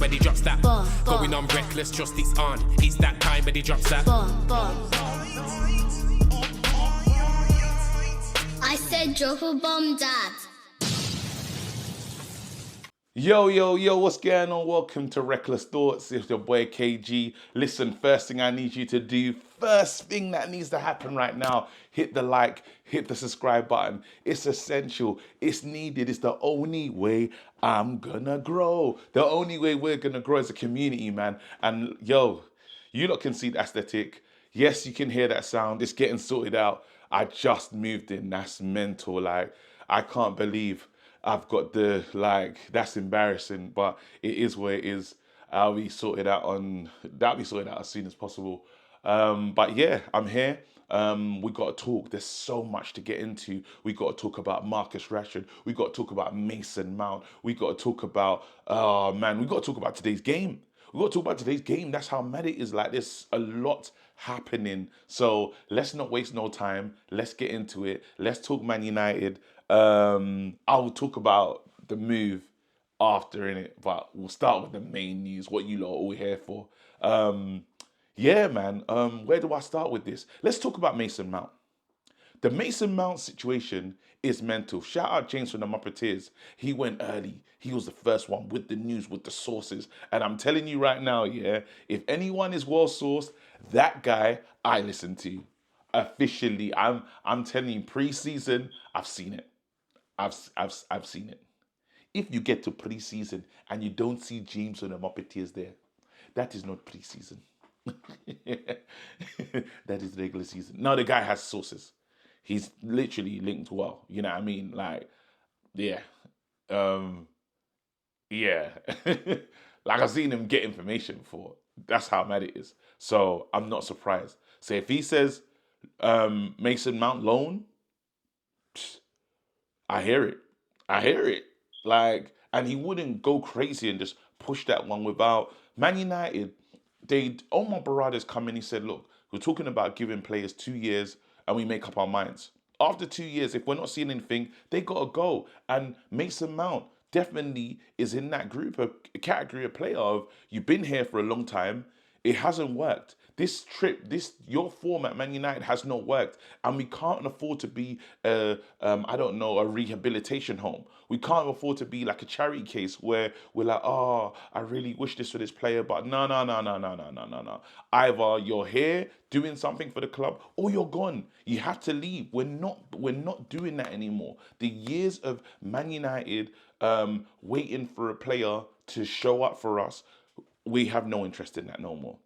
when he drops that. Bomb, bomb. Going on reckless, trust it's on. It's that time when he drops that. Bomb, bomb. I said drop a bomb, Dad. Yo, what's going on? Welcome to Reckless Thoughts. It's your boy KG. Listen, first thing I need you to do, first thing that needs to happen right now, hit the like, hit the subscribe button. It's essential. It's needed. It's the only way I'm gonna grow. The only way we're gonna grow as a community, man. And yo, you lot can see the aesthetic. Yes, you can hear that sound. It's getting sorted out. I just moved in. That's mental. Like, I can't believe I've got that's embarrassing, but it is what it is. That'll be sorted out as soon as possible. But yeah, I'm here. We got to talk. There's so much to get into. We got to talk about Marcus Rashford. We got to talk about Mason Mount. We got to talk about, we got to talk about today's game. We got to talk about today's game. That's how mad it is. Like, there's a lot happening. So let's not waste no time. Let's get into it. Let's talk Man United. I'll talk about the move after in it, but we'll start with the main news, what you lot are all here for. Yeah, man. Where do I start with this? Let's talk about Mason Mount. The Mason Mount situation is mental. Shout out James from the Muppeteers. He went early. He was the first one with the news, with the sources. And I'm telling you right now, yeah, if anyone is well sourced, that guy I listen to. Officially, I'm telling you, pre-season, I've seen it. I've seen it. If you get to pre-season and you don't see James from the Muppeteers there, that is not pre-season. That is regular season. No, the guy has sources. He's literally linked well. You know what I mean? Like, yeah. Yeah. Like, I've seen him get information before. That's how mad it is. So I'm not surprised. So if he says Mason Mount loan, I hear it. Like, and he wouldn't go crazy and just push that one without Man United. Omar Barada's come in. He said, look, we're talking about giving players 2 years and we make up our minds. After 2 years, if we're not seeing anything, they got to go. And Mason Mount definitely is in that group, a category of player of, you've been here for a long time. It hasn't worked. Your form at Man United has not worked. And we can't afford to be, a rehabilitation home. We can't afford to be like a charity case where we're like, oh, I really wish this for this player, but no. Either you're here doing something for the club or you're gone. You have to leave. We're not doing that anymore. The years of Man United waiting for a player to show up for us, we have no interest in that no more.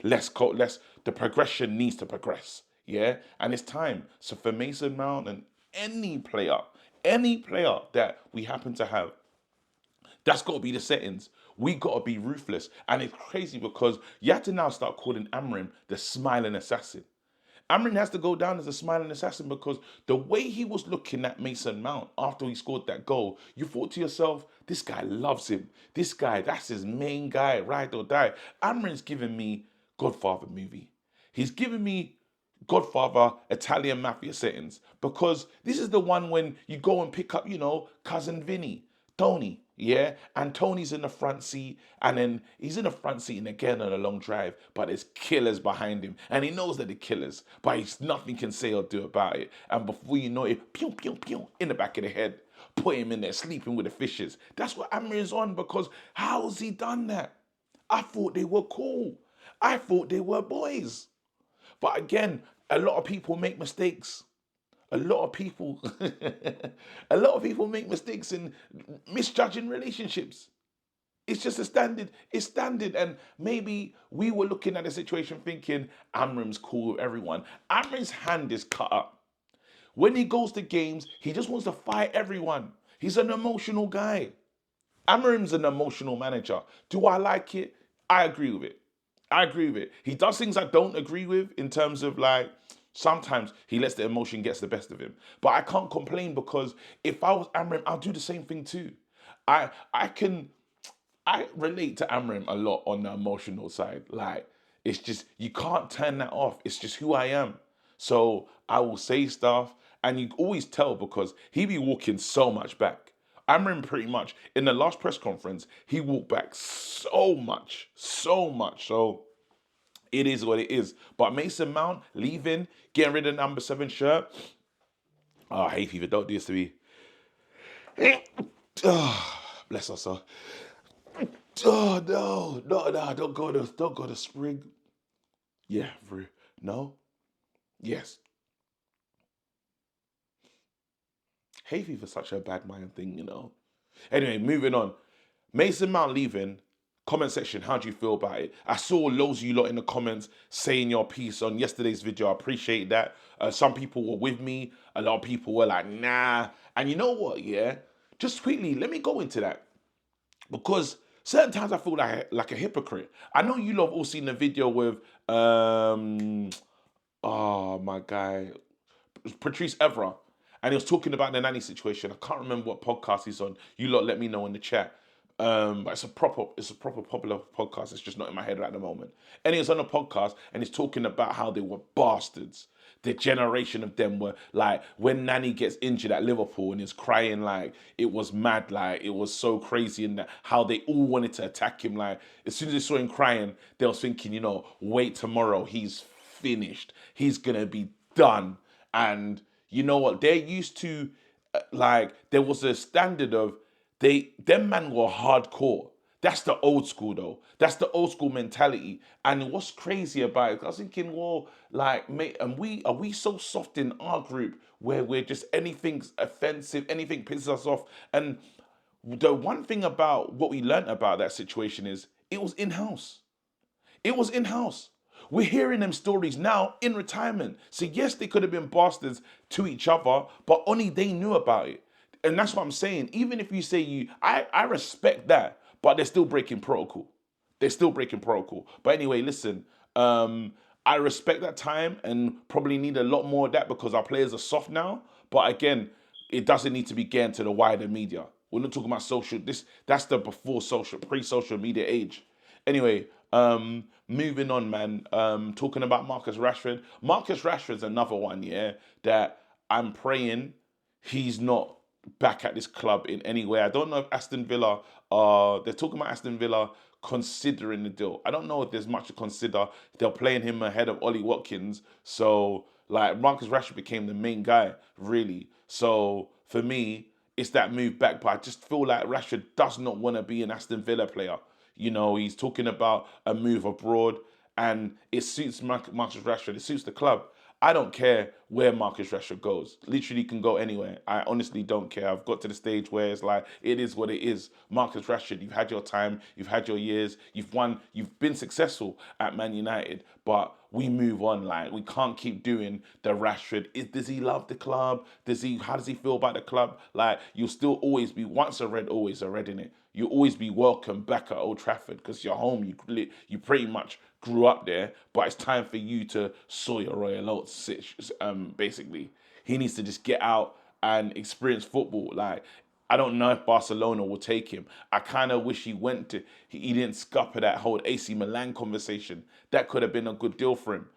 The progression needs to progress, yeah? And it's time. So for Mason Mount and any player that we happen to have, that's got to be the settings. We got to be ruthless. And it's crazy because you have to now start calling Amrim the smiling assassin. Amrin has to go down as a smiling assassin because the way he was looking at Mason Mount after he scored that goal, you thought to yourself, this guy loves him. This guy, that's his main guy, ride or die. Amrin's giving me Godfather movie. He's giving me Godfather Italian mafia settings because this is the one when you go and pick up, cousin Vinny, Tony, yeah? And Tony's in the front seat, and then he's in the front seat and again on a long drive, but there's killers behind him. And he knows that they're killers, but he's nothing can say or do about it. And before you know it, pew, pew, pew, in the back of the head, put him in there, sleeping with the fishes. That's what Amir is on because how's he done that? I thought they were cool. I thought they were boys. But again, a lot of people make mistakes. A lot of people make mistakes in misjudging relationships. It's just it's standard. And maybe we were looking at the situation thinking, Amrim's cool with everyone. Amrim's hand is cut up. When he goes to games, he just wants to fight everyone. He's an emotional guy. Amrim's an emotional manager. Do I like it? I agree with it. He does things I don't agree with in terms of like, sometimes he lets the emotion gets the best of him. But I can't complain because if I was Amrim, I'll do the same thing too. I relate to Amrim a lot on the emotional side. Like, it's just, you can't turn that off. It's just who I am. So I will say stuff and you always tell because he be walking so much back. I remember pretty much in the last press conference, he walked back so much, so much. So it is what it is. But Mason Mount leaving, getting rid of number 7 shirt. Oh, hey, fever, don't do this to me. Oh, bless us, sir. Oh no, don't go to spring. Yeah, through. No, yes. Hay fever's such a bad mind thing, you know. Anyway, moving on. Mason Mount leaving. Comment section, how do you feel about it? I saw loads of you lot in the comments saying your piece on yesterday's video. I appreciate that. Some people were with me. A lot of people were like, nah. And you know what, yeah? Just quickly, let me go into that. Because certain times I feel like a hypocrite. I know you lot have all seen the video with, oh, my guy, Patrice Evra, and he was talking about the nanny situation. I can't remember what podcast he's on. You lot let me know in the chat. But it's a proper popular podcast. It's just not in my head at the moment. And he was on a podcast and he's talking about how they were bastards. The generation of them were like when Nani gets injured at Liverpool and is crying like it was mad, like it was so crazy, and that how they all wanted to attack him. Like as soon as they saw him crying, they was thinking, you know, wait tomorrow, he's finished. He's gonna be done. And you know what? They're used to like there was a standard of them man were hardcore. That's the old school though. That's the old school mentality. And what's crazy about it? I was thinking, well, like, mate, and are we so soft in our group where we're just anything's offensive, anything pisses us off? And the one thing about what we learned about that situation is it was in house. It was in house. We're hearing them stories now in retirement. So yes, they could have been bastards to each other, but only they knew about it. And that's what I'm saying. Even if you say I respect that, but they're still breaking protocol. They're still breaking protocol. But anyway, listen, I respect that time and probably need a lot more of that because our players are soft now. But again, it doesn't need to be getting to the wider media. We're not talking about social. That's the before social, pre-social media age. Anyway, moving on, man. Talking about Marcus Rashford. Marcus Rashford's another one, yeah, that I'm praying he's not back at this club in any way. I don't know if Aston Villa they're talking about Aston Villa considering the deal. I don't know if there's much to consider. They're playing him ahead of Ollie Watkins. So like Marcus Rashford became the main guy, really. So for me, it's that move back. But I just feel like Rashford does not want to be an Aston Villa player. You know, he's talking about a move abroad and it suits Marcus Rashford. It suits the club. I don't care where Marcus Rashford goes. Literally can go anywhere. I honestly don't care. I've got to the stage where it's like, it is what it is. Marcus Rashford, you've had your time, you've had your years, you've won, you've been successful at Man United, but we move on. Like, we can't keep doing the Rashford. Does he love the club? How does he feel about the club? Like, you'll still always be, once a Red, always a Red, innit? You'll always be welcome back at Old Trafford because you're home. You pretty much grew up there, but it's time for you to sow your royal oats. Basically, he needs to just get out and experience football. Like, I don't know if Barcelona will take him. I kind of wish he went to. He didn't scupper that whole AC Milan conversation. That could have been a good deal for him.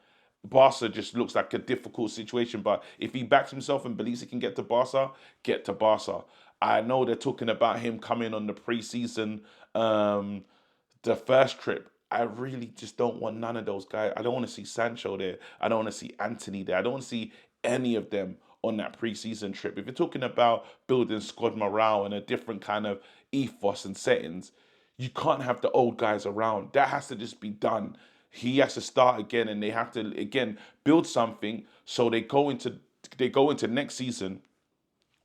Barca just looks like a difficult situation, but if he backs himself and believes he can get to Barca, get to Barca. I know they're talking about him coming on the preseason, the first trip. I really just don't want none of those guys. I don't want to see Sancho there. I don't want to see Anthony there. I don't want to see any of them on that preseason trip. If you're talking about building squad morale and a different kind of ethos and settings, you can't have the old guys around. That has to just be done. He has to start again, and they have to again build something so they go into next season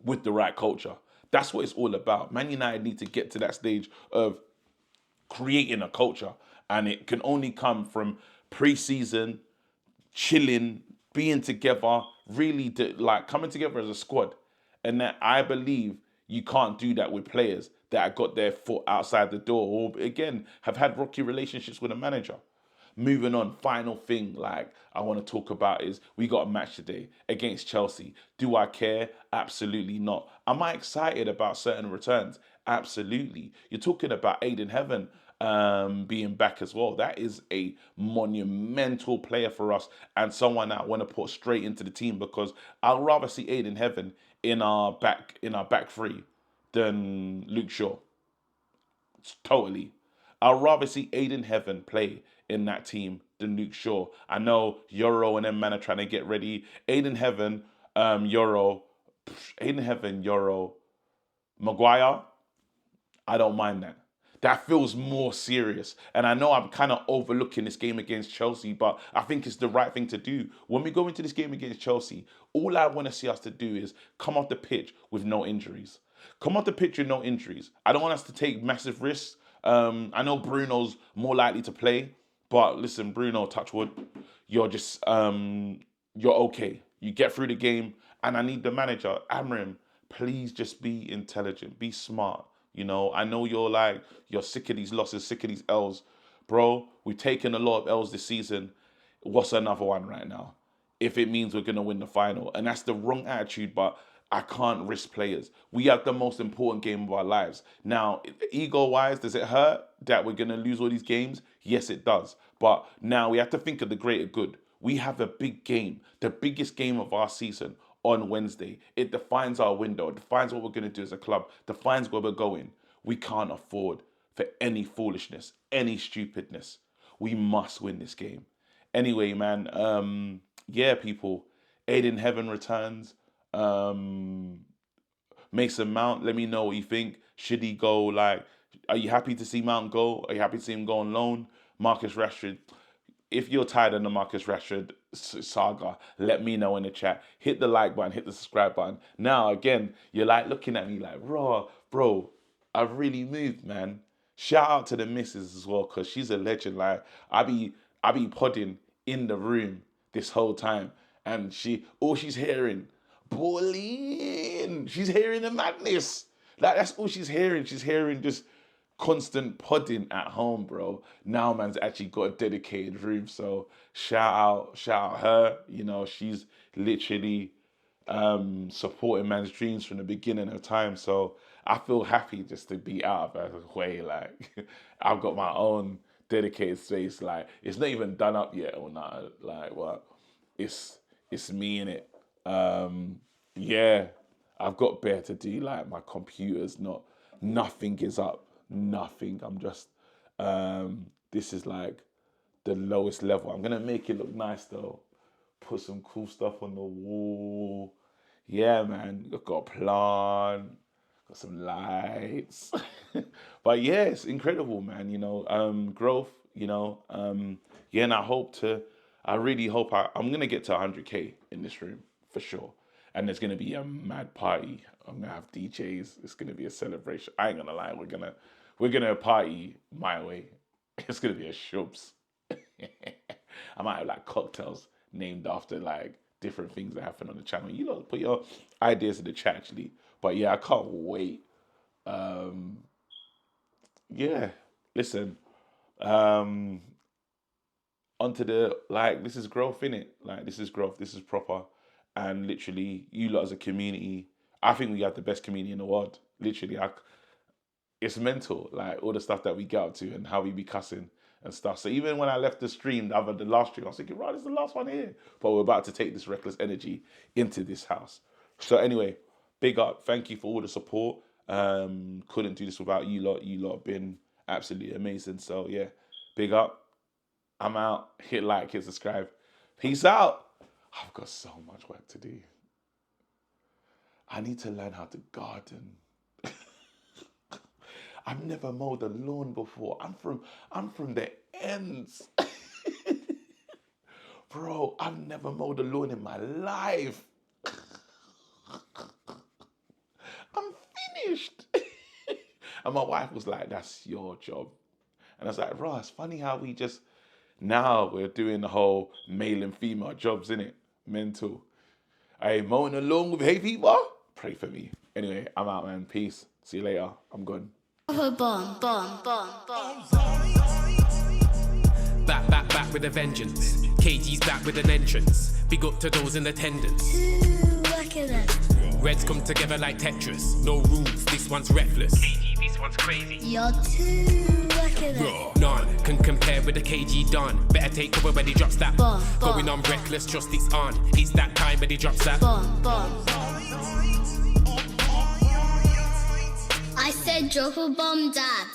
with the right culture. That's what it's all about. Man United need to get to that stage of creating a culture, and it can only come from pre-season, chilling, being together, really like coming together as a squad. And that I believe you can't do that with players that have got their foot outside the door or again have had rocky relationships with a manager. Moving on, final thing like I want to talk about is we got a match today against Chelsea. Do I care? Absolutely not. Am I excited about certain returns? Absolutely. You're talking about Aiden Heaven being back as well. That is a monumental player for us and someone that I want to put straight into the team because I'd rather see Aiden Heaven in our back three than Luke Shaw. Totally. I'd rather see Aiden Heaven play in that team than Luke Shaw. I know Euro and them man are trying to get ready. Aiden Heaven, Euro, Maguire. I don't mind that. That feels more serious. And I know I'm kind of overlooking this game against Chelsea, but I think it's the right thing to do. When we go into this game against Chelsea, all I want to see us to do is come off the pitch with no injuries. Come off the pitch with no injuries. I don't want us to take massive risks. I know Bruno's more likely to play, but listen, Bruno, touch wood, you're just, you're okay. You get through the game, and I need the manager, Amrim, please just be intelligent, be smart. You know, I know you're sick of these losses, sick of these L's. Bro, we've taken a lot of L's this season. What's another one right now? If it means we're going to win the final. And that's the wrong attitude, but I can't risk players. We have the most important game of our lives. Now, ego-wise, does it hurt that we're going to lose all these games? Yes, it does. But now we have to think of the greater good. We have a big game, the biggest game of our season on Wednesday. It defines our window. It defines what we're going to do as a club. Defines where we're going. We can't afford for any foolishness, any stupidness. We must win this game. Anyway, man, yeah, people. Aiden Heaven returns. Mason Mount, let me know what you think. Should he go, are you happy to see Mount go? Are you happy to see him go on loan? Marcus Rashford. If you're tired of the Marcus Rashford saga, let me know in the chat. Hit the like button, hit the subscribe button. Now, again, you're looking at me raw, bro, I've really moved, man. Shout out to the missus as well, because she's a legend. I be podding in the room this whole time, and she's hearing, bullying. She's hearing the madness. That's all she's hearing. She's hearing just constant podding at home, bro. Now man's actually got a dedicated room, so shout out her. You know, she's literally supporting man's dreams from the beginning of time, so I feel happy just to be out of her way. I've got my own dedicated space. It's not even done up yet or not. What? It's me in it. Yeah, I've got bare to do. My computer's nothing is up. Nothing. I'm just, this is the lowest level. I'm going to make it look nice though. Put some cool stuff on the wall. Yeah, man. I've got a plant. Got some lights. But yeah, it's incredible, man. You know, growth, you know. Yeah, and I really hope I'm going to get to 100K in this room for sure. And there's going to be a mad party. I'm going to have DJs. It's going to be a celebration. I ain't going to lie. We're going to party my way. It's going to be a shubs. I might have cocktails named after different things that happen on the channel. You know, put your ideas in the chat actually. But yeah, I can't wait. Yeah, listen. Onto the, this is growth, innit? This is growth. This is proper. And literally, you lot as a community, I think we have the best community in the world. Literally, it's mental, all the stuff that we get up to and how we be cussing and stuff. So even when I left the stream, the last stream, I was thinking, right, this is the last one here. But we're about to take this reckless energy into this house. So anyway, big up. Thank you for all the support. Couldn't do this without you lot. You lot have been absolutely amazing. So yeah, big up. I'm out. Hit like, hit subscribe. Peace out. I've got so much work to do. I need to learn how to garden. I've never mowed a lawn before. I'm from the ends. Bro, I've never mowed a lawn in my life. I'm finished. And my wife was like, that's your job. And I was like, bro, it's funny how now we're doing the whole male and female jobs, innit? Mental. Hey, mowing a lawn with hay fever? Pray for me. Anyway, I'm out, man. Peace. See you later. I'm gone. Bomb. Back with a vengeance. KG's back with an entrance. Big up to those in attendance. Look at that. Reds come together like Tetris. No rules, this one's reckless. KG, this one's crazy. You're too lucky that. None can compare with the KG Don. Better take cover when he drops that. Bomb. Going on reckless, trust it's on. It's that time when he drops that. Bomb. I said drop a bomb, Dad.